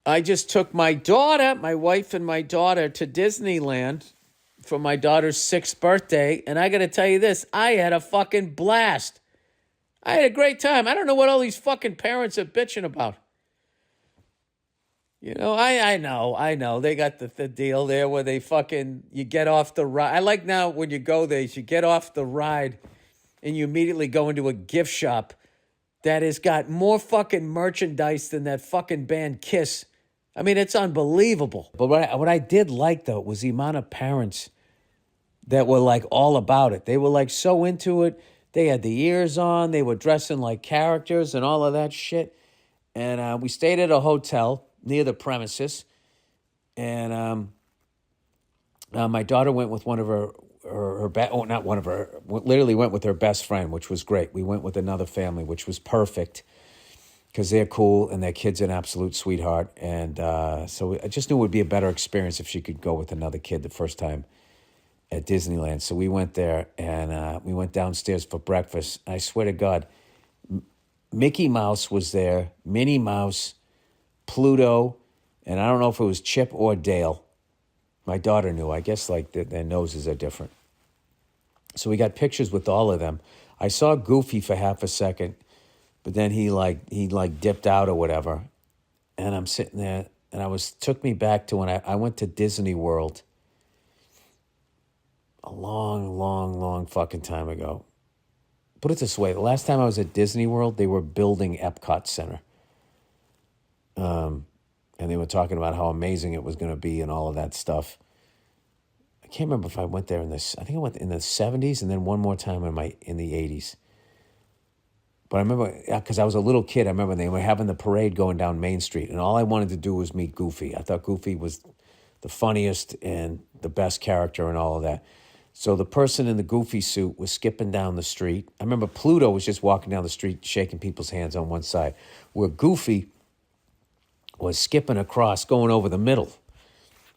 I just took my daughter, my wife and my daughter, to Disneyland for my daughter's 6th birthday. And I got to tell you this, I had a fucking blast. I had a great time. I don't know what all these fucking parents are bitching about. You know, I know. They got the deal there where they fucking, you get off the ride. I like now when you go there, you get off the ride and you immediately go into a gift shop that has got more fucking merchandise than that fucking band Kiss. I mean, it's unbelievable. But what I did like, though, was the amount of parents that were like all about it. They were like so into it. They had the ears on. They were dressing like characters and all of that shit. And we stayed at a hotel near the premises. And my daughter went with one of literally went with her best friend, which was great. We went with another family, which was perfect because they're cool and their kid's an absolute sweetheart. And so I just knew it would be a better experience if she could go with another kid the first time at Disneyland. So we went there and we went downstairs for breakfast. I swear to God, Mickey Mouse was there, Minnie Mouse, Pluto, and I don't know if it was Chip or Dale. My daughter knew. I guess like their noses are different. So we got pictures with all of them. I saw Goofy for half a second, but then he dipped out or whatever. And I'm sitting there, and took me back to when I went to Disney World a long, long, long fucking time ago. Put it this way, the last time I was at Disney World, they were building Epcot Center. And they were talking about how amazing it was going to be and all of that stuff. I can't remember if I went there I think I went in the 70s and then one more time in the 80s. But I remember, because I was a little kid, I remember they were having the parade going down Main Street, and all I wanted to do was meet Goofy. I thought Goofy was the funniest and the best character and all of that. So the person in the Goofy suit was skipping down the street. I remember Pluto was just walking down the street, shaking people's hands on one side, where Goofy was skipping across, going over the middle,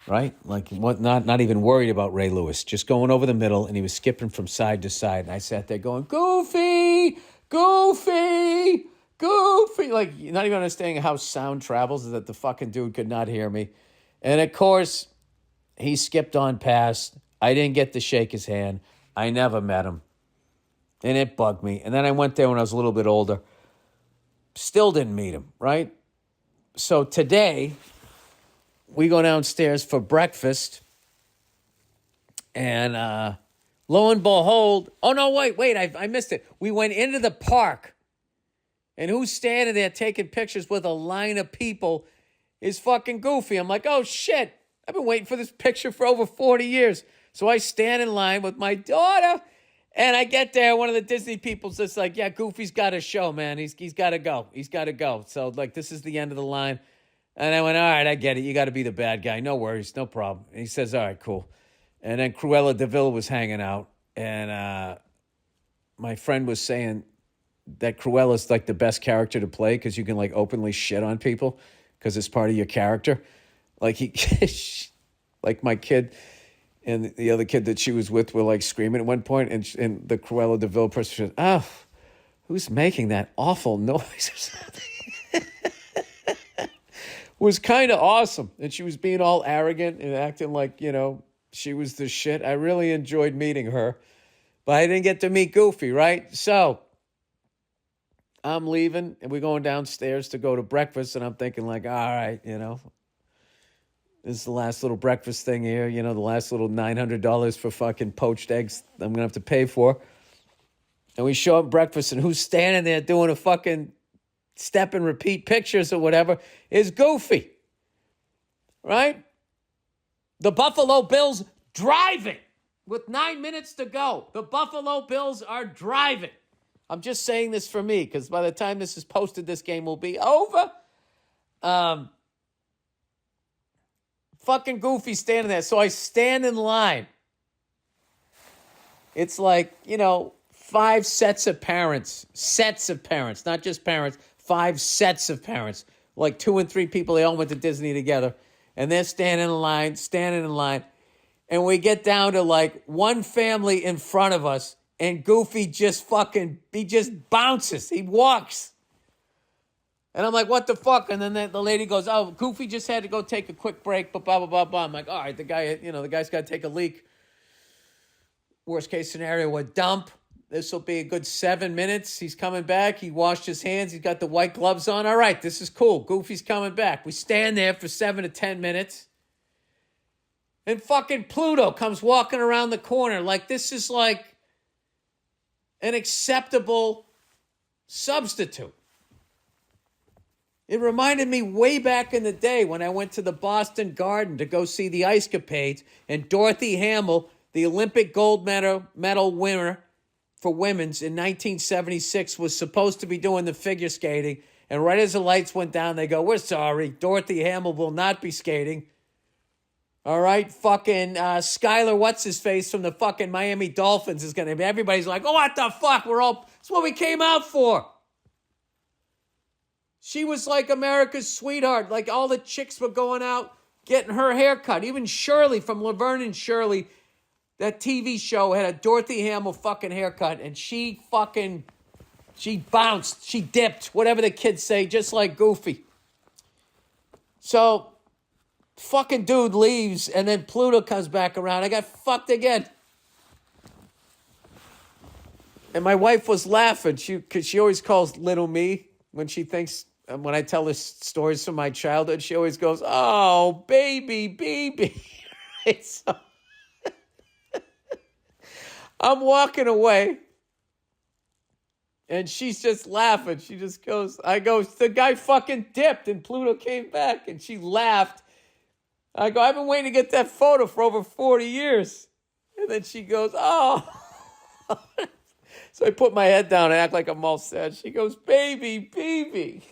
right? Like not even worried about Ray Lewis, just going over the middle, and he was skipping from side to side. And I sat there going, Goofy, Goofy, Goofy. Like, not even understanding how sound travels, that the fucking dude could not hear me. And of course, he skipped on past. I didn't get to shake his hand. I never met him. And it bugged me. And then I went there when I was a little bit older. Still didn't meet him, right? So today, we go downstairs for breakfast. And lo and behold, oh no, wait, I missed it. We went into the park. And who's standing there taking pictures with a line of people is fucking Goofy. I'm like, oh shit, I've been waiting for this picture for over 40 years. So I stand in line with my daughter, and I get there. One of the Disney people's just like, yeah, Goofy's got a show, man. He's got to go. He's got to go. So, like, this is the end of the line. And I went, all right, I get it. You got to be the bad guy. No worries. No problem. And he says, all right, cool. And then Cruella de Vil was hanging out. And my friend was saying that Cruella's, like, the best character to play because you can, like, openly shit on people because it's part of your character. Like, like my kid and the other kid that she was with were like screaming at one point, and the Cruella de Vil person said, oh, who's making that awful noise or something? Was kind of awesome. And she was being all arrogant and acting like, you know, she was the shit. I really enjoyed meeting her, but I didn't get to meet Goofy, right? So I'm leaving, and we're going downstairs to go to breakfast, and I'm thinking like, all right, you know, this is the last little breakfast thing here, you know, the last little $900 for fucking poached eggs I'm going to have to pay for. And we show up breakfast, and who's standing there doing a fucking step and repeat pictures or whatever is Goofy, right? The Buffalo Bills driving with 9 minutes to go. The Buffalo Bills are driving. I'm just saying this for me because by the time this is posted, this game will be over. Fucking Goofy standing there. So I stand in line. It's like, you know, 5 sets of parents, not just parents, 5 sets of parents, like 2 and 3 people. They all went to Disney together, and they're standing in line. And we get down to like one family in front of us, and Goofy just bounces. He walks. And I'm like, what the fuck? And then the lady goes, oh, Goofy just had to go take a quick break, but blah, blah, blah, blah. I'm like, all right, the guy's got to take a leak. Worst case scenario, a dump. This will be a good 7 minutes. He's coming back. He washed his hands. He's got the white gloves on. All right, this is cool. Goofy's coming back. We stand there for 7 to 10 minutes. And fucking Pluto comes walking around the corner. Like, this is like an acceptable substitute. It reminded me way back in the day when I went to the Boston Garden to go see the Ice Capades, and Dorothy Hamill, the Olympic gold medal winner for women's in 1976, was supposed to be doing the figure skating. And right as the lights went down, they go, we're sorry, Dorothy Hamill will not be skating. All right, fucking Skylar what's-his-face from the fucking Miami Dolphins is going to be. Everybody's like, oh, what the fuck? It's what we came out for. She was like America's sweetheart. Like, all the chicks were going out, getting her hair cut. Even Shirley from Laverne and Shirley, that TV show, had a Dorothy Hamill fucking haircut. And she bounced. She dipped. Whatever the kids say, just like Goofy. So, fucking dude leaves, and then Pluto comes back around. I got fucked again. And my wife was laughing, because she always calls little me when I tell her stories from my childhood. She always goes, oh, baby. Right, so I'm walking away, and she's just laughing. She just goes, the guy fucking dipped, and Pluto came back, and she laughed. I go, I've been waiting to get that photo for over 40 years. And then she goes, oh. So I put my head down and act like I'm all sad. She goes, baby.